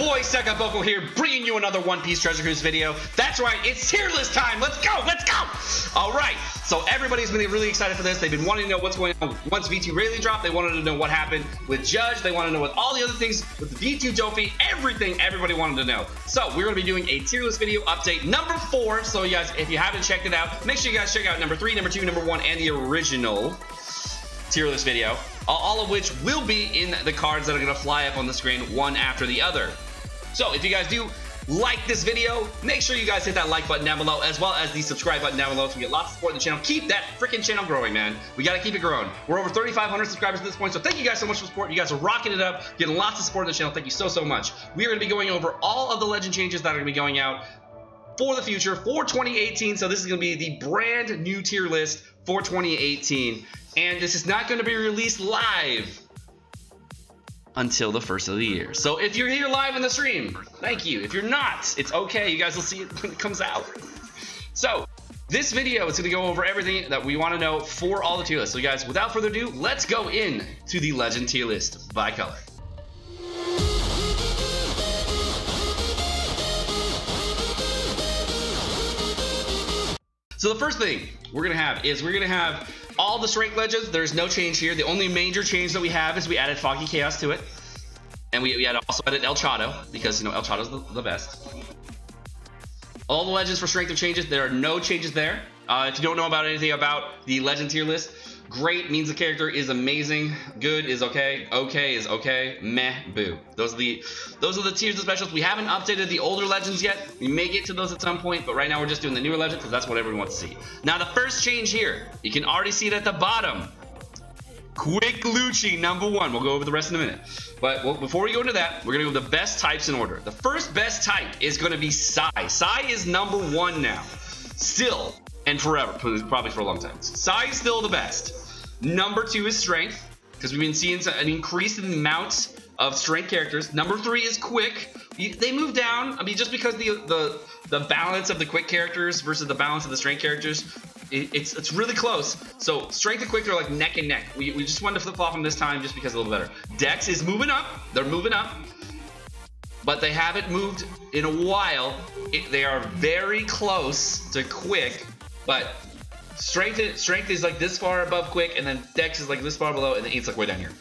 boy Sekapoko here, bringing you another One Piece Treasure Cruise video. That's right, it's tier list time. Let's go, let's go. All right, so everybody's been really excited for this. They've been wanting to know what's going on. Once V2 Rayleigh dropped, they wanted to know what happened with Judge. They wanted to know what all the other things with the V2 Jofi, everything everybody wanted to know. So we're going to be doing a tier list video update number 4. So you guys, if you haven't checked it out, make sure you guys check out number 3, number 2, number 1, and the original tier list video, all of which will be in the cards that are going to fly up on the screen one after the other. So if you guys do like this video, make sure you guys hit that like button down below, as well as the subscribe button down below, so we get lots of support in the channel. Keep that freaking channel growing, man. We got to keep it growing. We're over 3,500 subscribers at this point, so thank you guys so much for support. You guys are rocking it up, getting lots of support in the channel. Thank you so much. We are going to be going over all of the legend changes that are going to be going out for the future for 2018. So this is going to be the brand new tier list for 2018. And this is not going to be released live until the first of the year. So if you're here live in the stream, thank you. If you're not, it's okay. You guys will see it when it comes out. So this video is going to go over everything that we want to know for all the tier lists. So guys, without further ado, let's go in to the legend tier list by color. So the first thing we're going to have all the strength legends. There's no change here. The only major change that we have is we added Foggy Chaos to it. And we had also added El Chato, because, you know, El Chato's the best. All the legends for strength have changes. There are no changes there. If you don't know about anything about the legend tier list, great means the character is amazing. Good is okay. Okay is okay. Meh, boo. Those are the tiers of specials. We haven't updated the older legends yet. We may get to those at some point, but right now we're just doing the newer legends because that's what everyone wants to see. Now the first change here, you can already see it at the bottom. Quick Lucci, number 1. We'll go over the rest in a minute. But before we go into that, we're going to go with the best types in order. The first best type is going to be Sai. Sai is number 1 now. Still, and forever, probably for a long time. Sai is still the best. Number 2 is Strength, because we've been seeing an increase in the amount of Strength characters. Number 3 is Quick. They move down. I mean, just because the balance of the Quick characters versus the balance of the Strength characters, it's really close. So Strength and Quick are like neck and neck. We just wanted to flip-flop them this time just because it's a little better. Dex is moving up. They're moving up. But they haven't moved in a while. They are very close to Quick, but Strength is like this far above Quick, and then Dex is like this far below, and then Ink's like way down here.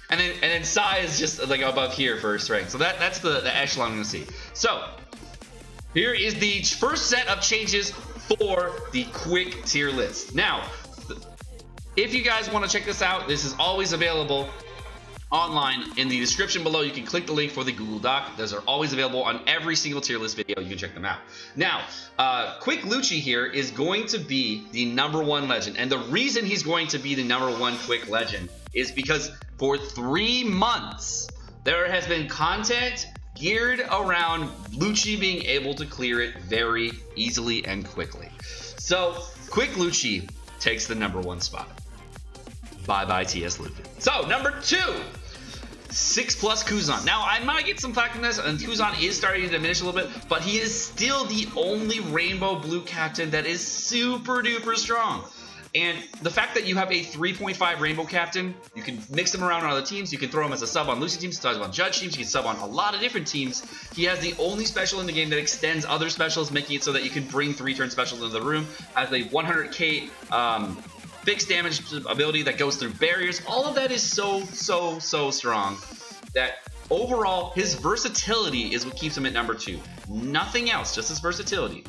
and then Sai is just like above here for Strength. So that's the echelon I'm gonna see. So here is the first set of changes for the Quick tier list. Now, if you guys want to check this out, this is always available online in the description below. You can click the link for the Google Doc. Those are always available on every single tier list video. You can check them out. Now, Quick Lucci here is going to be the number 1 legend. And the reason he's going to be the number 1 Quick legend is because for 3 months, there has been content geared around Lucci being able to clear it very easily and quickly. So, Quick Lucci takes the number 1 spot. Bye-bye TS Luffy. So, number 2, 6+ Kuzan. Now, I might get some flack from this, and Kuzan is starting to diminish a little bit, but he is still the only rainbow blue captain that is super duper strong. And the fact that you have a 3.5 rainbow captain, you can mix them around on other teams. You can throw him as a sub on Lucy teams, sub on Judge teams. You can sub on a lot of different teams. He has the only special in the game that extends other specials, making it so that you can bring 3-turn specials into the room. Has a 100k fixed damage ability that goes through barriers. All of that is so strong that overall his versatility is what keeps him at number 2. Nothing else, just his versatility.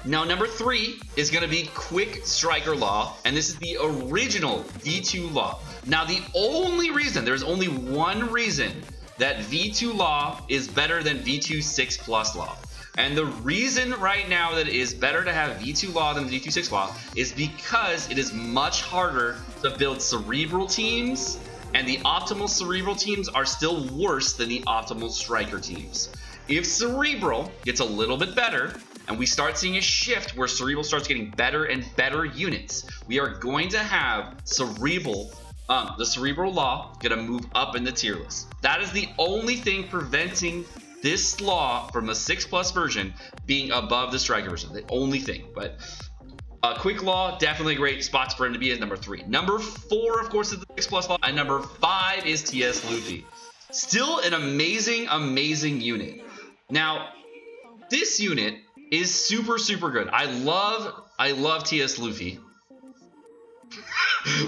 Now, number 3 is going to be Quick Striker Law, and this is the original V2 Law. Now, the only reason, there's only one reason that V2 Law is better than V2 6+ Law. And the reason right now that it is better to have V2 Law than V2 6 Law is because it is much harder to build Cerebral teams, and the optimal Cerebral teams are still worse than the optimal Striker teams. If Cerebral gets a little bit better, and we start seeing a shift where Cerebral starts getting better and better units, we are going to have Cerebral, the Cerebral Law, gonna move up in the tier list. That is the only thing preventing this law from the 6+ version being above the Striker version. The only thing. But Quick Law, definitely great spots for him to be at number 3. Number 4, of course, is the 6+ Law, and number 5 is TS Luffy. Still an amazing, amazing unit. Now, this unit is super, super good. I love TS Luffy.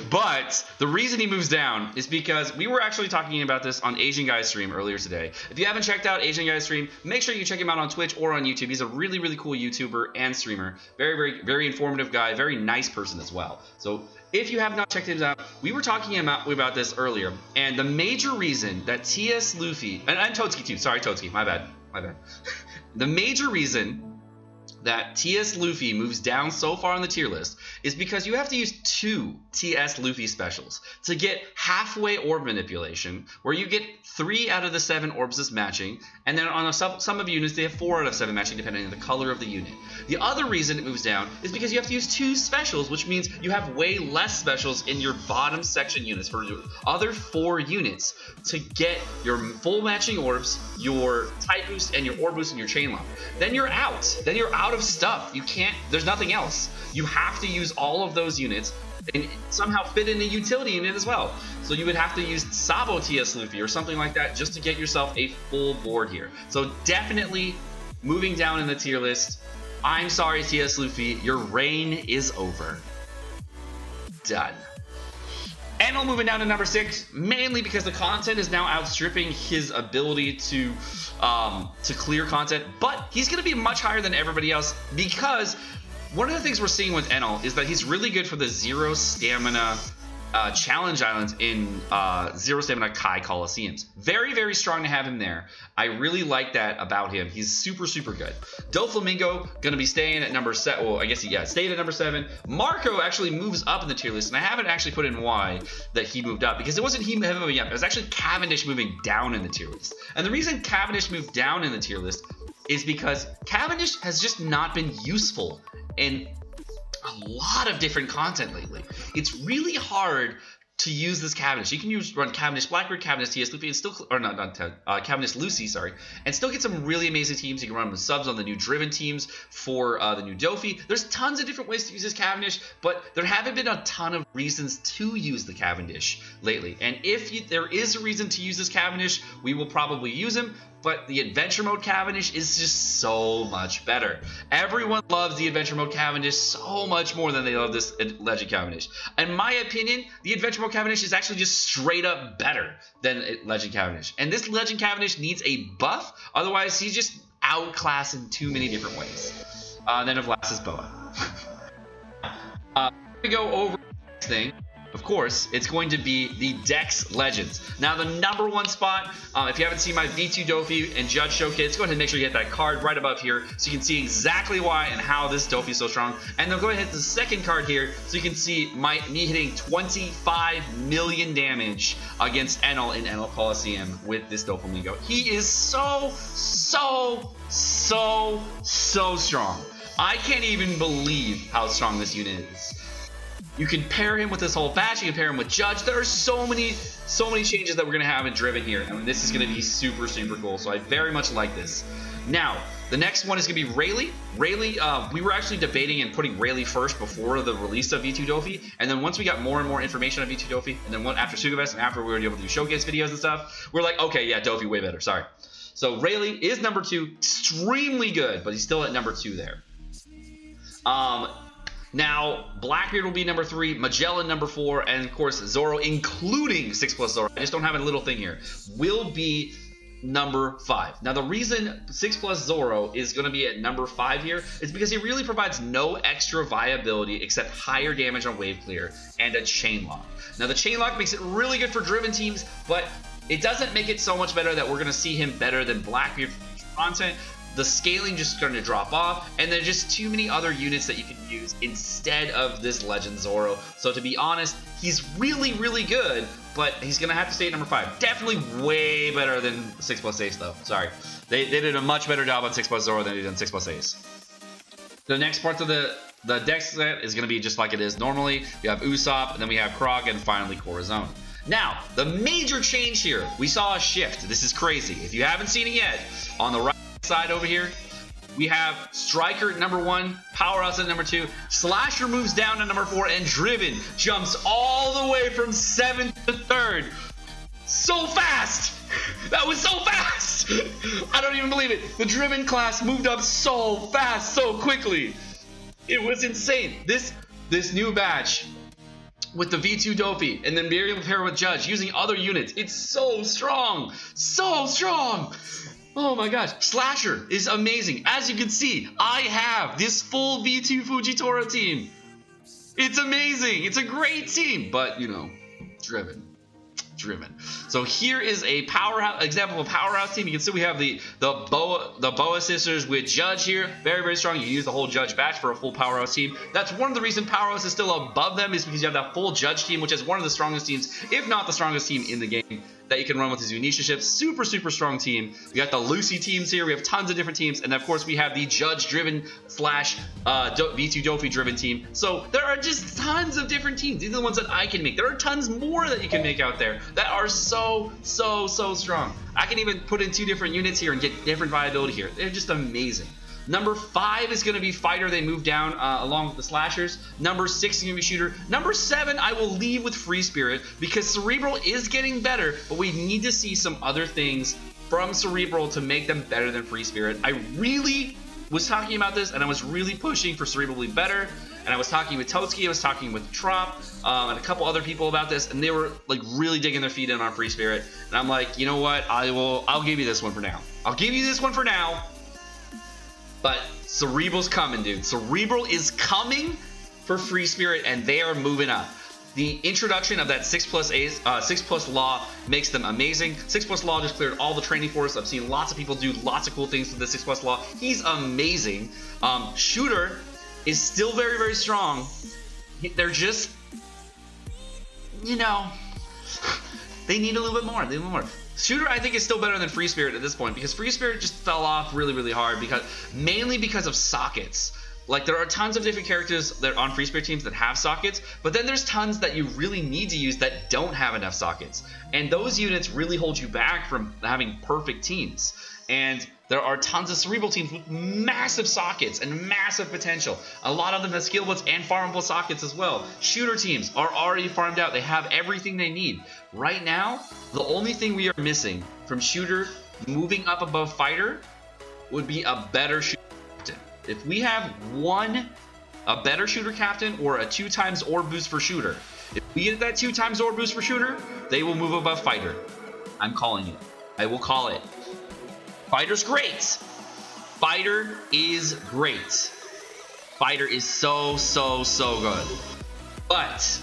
But the reason he moves down is because we were actually talking about this on Asian Guy's stream earlier today. If you haven't checked out Asian Guy's stream, make sure you check him out on Twitch or on YouTube. He's a really, really cool YouTuber and streamer. Very, very, very informative guy. Very nice person as well. So if you have not checked him out, we were talking about this earlier. And the major reason that TS Luffy, and Totsuki too. Sorry, Totsuki. My bad. My bad. The major reason that TS Luffy moves down so far on the tier list is because you have to use 2 TS Luffy specials to get halfway orb manipulation, where you get 3 out of the 7 orbs is matching, and then on a some of units they have 4 out of 7 matching depending on the color of the unit. The other reason it moves down is because you have to use 2 specials, which means you have way less specials in your bottom section units for your other 4 units to get your full matching orbs, your type boost, and your orb boost and your chain lock. Then you're out. Then you're out of stuff. You can't, there's nothing else. You have to use all of those units and somehow fit in a utility unit as well. So you would have to use Sabo TS Luffy or something like that just to get yourself a full board here. So definitely moving down in the tier list. I'm sorry, TS Luffy, your reign is over. Done. Enel moving down to number 6, mainly because the content is now outstripping his ability to clear content, but he's going to be much higher than everybody else because one of the things we're seeing with Enel is that he's really good for the 0 stamina challenge islands in 0 stamina Kai Coliseums. Very, very strong to have him there. I really like that about him. He's super, super good. Doflamingo gonna be staying at number 7. Well, I guess he stayed at number 7. Marco actually moves up in the tier list, and I haven't actually put in why that he moved up because it wasn't him moving up. It was actually Cavendish moving down in the tier list. And the reason Cavendish moved down in the tier list is because Cavendish has just not been useful in a lot of different content lately. It's really hard to use this Cavendish. You can run Cavendish Blackbeard, Cavendish TS Luffy, and still, or not Cavendish Lucy, sorry, and still get some really amazing teams. You can run with subs on the new Driven teams for the new Dofi. There's tons of different ways to use this Cavendish, but there haven't been a ton of reasons to use the Cavendish lately. And if there is a reason to use this Cavendish, we will probably use him. But the Adventure Mode Cavendish is just so much better. Everyone loves the Adventure Mode Cavendish so much more than they love this Legend Cavendish. In my opinion, the Adventure Mode Cavendish is actually just straight up better than Legend Cavendish. And this Legend Cavendish needs a buff, otherwise he's just outclassed in too many different ways. Then of last is Boa. We go over the next thing. Of course, it's going to be the Dex Legends. Now, the number 1 spot, if you haven't seen my V2 Dofi and Judge Showcase, go ahead and make sure you hit that card right above here so you can see exactly why and how this Dofi is so strong. And then go ahead and hit the second card here so you can see me hitting 25 million damage against Enel in Enel Coliseum with this Doflamingo. He is so strong. I can't even believe how strong this unit is. You can pair him with this whole batch. You can pair him with Judge. There are so many changes that we're going to have in Driven here. I mean, this is going to be super, super cool. So I very much like this. Now, the next one is going to be Rayleigh. Rayleigh, we were actually debating and putting Rayleigh first before the release of V2 Dofi. And then once we got more and more information on V2 Dofi, and then after Sugabest and after we were able to do showcase videos and stuff, we're like, okay, yeah, Dofi way better. Sorry. So Rayleigh is number 2. Extremely good, but he's still at number 2 there. Now, Blackbeard will be number 3, Magellan number 4, and of course, Zoro, including 6+ Zoro, I just don't have a little thing here, will be number 5. Now, the reason 6+ Zoro is going to be at number 5 here is because he really provides no extra viability except higher damage on wave clear and a chain lock. Now, the chain lock makes it really good for Driven teams, but it doesn't make it so much better that we're going to see him better than Blackbeard for future content. The scaling just going to drop off, and there's just too many other units that you can use instead of this Legend Zoro. So to be honest, he's really, really good, but he's going to have to stay at number 5. Definitely way better than 6+ Ace, though. Sorry. They did a much better job on 6+ Zoro than they did on 6+ Ace. The next parts of the Dex set is going to be just like it is normally. We have Usopp, and then we have Krog, and finally Corazon. Now, the major change here, we saw a shift. This is crazy. If you haven't seen it yet, on the right side over here, we have Striker at number 1, Powerhouse at number 2, Slasher moves down to number 4, and Driven jumps all the way from 7th to 3rd. So fast! That was so fast! I don't even believe it. The Driven class moved up so fast, so quickly. It was insane. This new batch with the V2 Dofi and then being able to pair with Judge using other units. It's so strong. So strong. Oh my gosh. Slasher is amazing. As you can see, I have this full V2 Fujitora team. It's amazing. It's a great team. But, you know, driven. So here is a powerhouse example of a powerhouse team. You can see we have the Boa sisters with Judge here, very strong. You can use the whole Judge batch for a full powerhouse team. That's one of the reasons powerhouse is still above them, is because you have that full Judge team, which is one of the strongest teams, if not the strongest team in the game, that you can run with his Unisha ships. Super strong team. We got the Lucy teams here. We have tons of different teams, and of course we have the Judge driven slash V2 Dofi driven team. So there are just tons of different teams. These are the ones that I can make. There are tons more that you can make out there that are so strong. I can even put in 2 different units here and get different viability here. They're just amazing. Number 5 is going to be Fighter. They move down along with the Slashers. Number 6 is going to be Shooter. Number 7, I will leave with Free Spirit because Cerebral is getting better, but we need to see some other things from Cerebral to make them better than Free Spirit. I really was talking about this, and I was really pushing for Cerebral to be better, and I was talking with Totsuki, I was talking with Trop, and a couple other people about this, and they were like really digging their feet in on Free Spirit, and I'm like, you know what, I'll give you this one for now. I'll give you this one for now. But Cerebral's coming, dude. Cerebral is coming for Free Spirit, and they are moving up. The introduction of that 6+ law makes them amazing. 6+ law just cleared all the training for us. I've seen lots of people do lots of cool things with the 6+ law. He's amazing. Shooter is still very strong. They're just, you know, they need a little bit more. Shooter, I think, is still better than Free Spirit at this point because Free Spirit just fell off really hard mainly because of sockets. Like, there are tons of different characters that are on Free Spirit teams that have sockets, but then there's tons that you really need to use that don't have enough sockets. And those units really hold you back from having perfect teams. And there are tons of Cerebral teams with massive sockets and massive potential. A lot of them have skill books and farmable sockets as well. Shooter teams are already farmed out. They have everything they need. Right now, the only thing we are missing from Shooter moving up above Fighter would be a better Shooter captain. If we have a better Shooter captain or a 2x orb boost for Shooter, if we get that 2x orb boost for Shooter, they will move above Fighter. I'm calling it. I will call it. Fighter's great. Fighter is great. Fighter is so good. But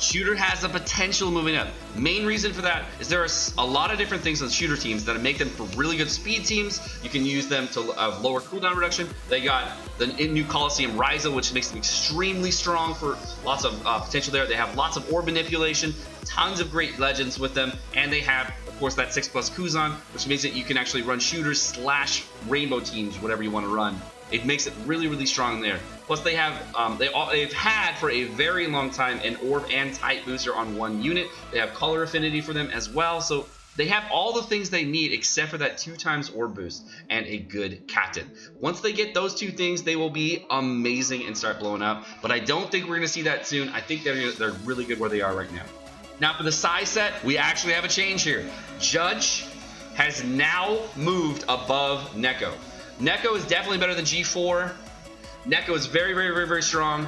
Shooter has the potential moving up. Main reason for that is there are a lot of different things on Shooter teams that make them for really good speed teams. You can use them to have lower cooldown reduction. They got the new Coliseum Raizo, which makes them extremely strong for lots of potential there. They have lots of orb manipulation, tons of great legends with them, and they have, of course, that 6+ Kuzan, which makes it you can actually run Shooters slash Rainbow teams, whatever you want to run. It makes it really strong there. Plus, they have they've had for a very long time an orb and type booster on one unit. They have color affinity for them as well, so they have all the things they need except for that 2x orb boost and a good captain. Once they get those 2 things, they will be amazing and start blowing up. But I don't think we're going to see that soon. I think they're really good where they are right now. Now for the size set, we actually have a change here. Judge has now moved above Neko. Neko is definitely better than G4. Neko is very strong,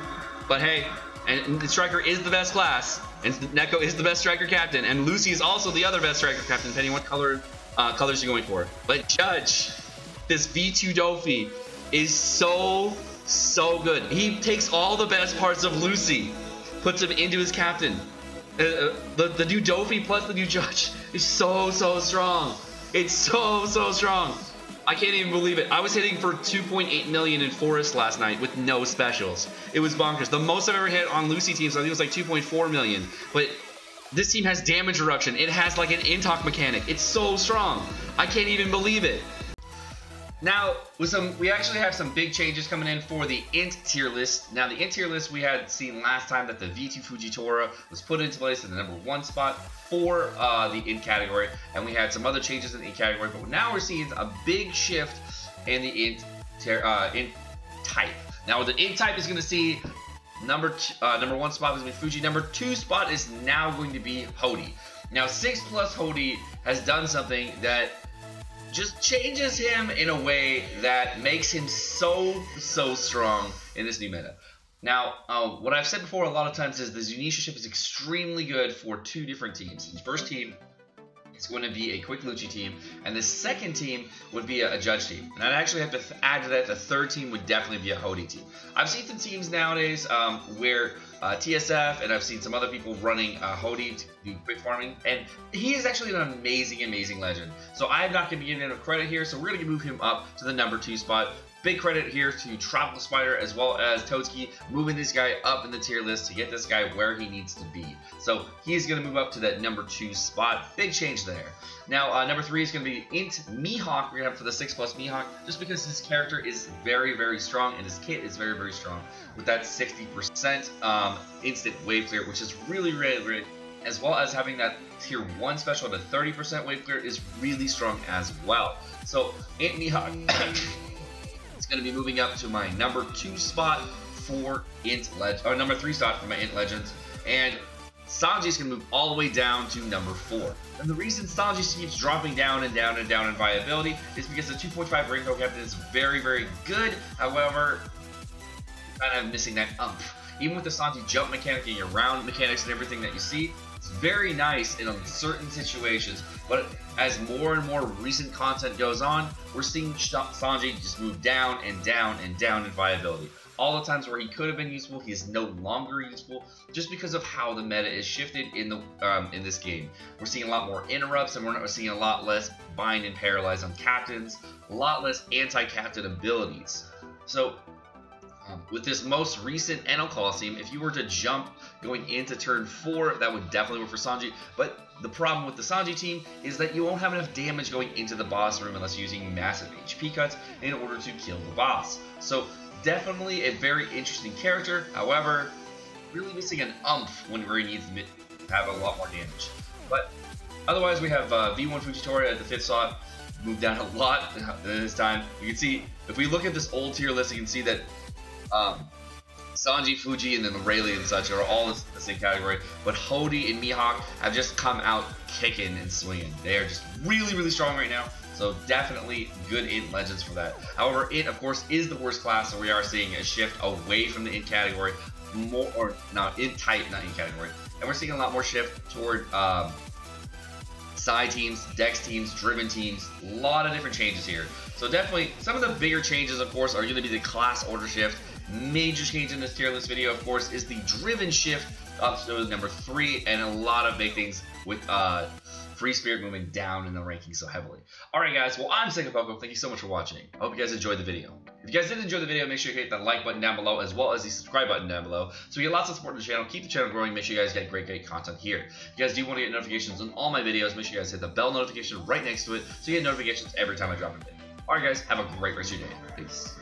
but hey, and the Striker is the best class, and Neko is the best Striker captain, and Lucy is also the other best Striker captain, depending on what colors you're going for. But Judge, this V2 Dofi, is so good. He takes all the best parts of Lucy, puts them into his captain. The new Dofi plus the new Judge is so strong. It's so strong. I can't even believe it. I was hitting for 2.8 million in Forest last night with no specials. It was bonkers. The most I've ever hit on Lucy teams, I think it was like 2.4 million. But this team has damage reduction. It has like an Intalk mechanic. It's so strong. I can't even believe it. Now, we actually have some big changes coming in for the Int tier list. Now, the Int tier list, we had seen last time that the V2 Fujitora was put into place in the #1 spot for the Int category, and we had some other changes in the Int category, but now we're seeing a big shift in the Int type. Now, the Int type is going to see #1 spot is going to be Fuji. #2 spot is now going to be Hody. Now 6+ Hody has done something that just changes him in a way that makes him so strong in this new meta. Now, what I've said before a lot of times is the Zunisha ship is extremely good for 2 different teams. The first team is going to be a Quick Lucci team, and the second team would be a Judge team. And I'd actually have to add to that, the third team would definitely be a Hody team. I've seen some teams nowadays where TSF, and I've seen some other people running Hody to do quick farming, and he is actually an amazing legend. So I'm not going to be giving him enough credit here, so we're going to move him up to the number 2 spot. Big credit here to Tropical Spider as well as Toadski, moving this guy up in the tier list to get this guy where he needs to be. So he's going to move up to that number 2 spot. Big change there. Now, number 3 is going to be Int Mihawk. We're going to have for the 6+ Mihawk, just because his character is very strong, and his kit is very strong, with that 60% instant wave clear, which is really great, as well as having that tier 1 special at a 30% wave clear is really strong as well. So Int Mihawk going to be moving up to my number 2 spot for number 3 spot for my Int Legends, and Sanji is going to move all the way down to number 4. And the reason Sanji keeps dropping down in viability is because the 2.5 Rainbow Captain is very good. However, kind of missing that umph. Even with the Sanji jump mechanic and your round mechanics and everything that you see, it's very nice in certain situations, but as more and more recent content goes on, we're seeing Sanji just move down in viability. All the times where he could have been useful, he is no longer useful, just because of how the meta is shifted in this game. We're seeing a lot more interrupts, and we're seeing a lot less bind and paralyze on captains, a lot less anti-captain abilities. So with this most recent NL Coliseum, if you were to jump going into turn 4, that would definitely work for Sanji. But the problem with the Sanji team is that you won't have enough damage going into the boss room unless using massive HP cuts in order to kill the boss. So definitely a very interesting character. However, really missing an umph when he needs to have a lot more damage. But otherwise, we have V1 Fujitora at the 5th slot. Moved down a lot this time. You can see, if we look at this old tier list, you can see that Sanji, Fuji, and then the Rayleigh and such are all in the same category, but Hody and Mihawk have just come out kicking and swinging. They are just really strong right now, so definitely good Int Legends for that. However, Int, of course, is the worst class, so we are seeing a shift away from the Int category, Int type, not Int category, and we're seeing a lot more shift toward side teams, Dex teams, driven teams, a lot of different changes here. So definitely, some of the bigger changes, of course, are going to be the class order shift. Major change in this tier list video, of course, is the driven shift up to number 3, and a lot of big things with Free Spirit moving down in the rankings so heavily. Alright guys, well, I'm Sekapoko. Thank you so much for watching. I hope you guys enjoyed the video. If you guys did enjoy the video, make sure you hit that like button down below, as well as the subscribe button down below, so we get lots of support on the channel. Keep the channel growing. Make sure you guys get great content here. If you guys do want to get notifications on all my videos, make sure you guys hit the bell notification right next to it, so you get notifications every time I drop a video. Alright guys, have a great rest of your day. Peace.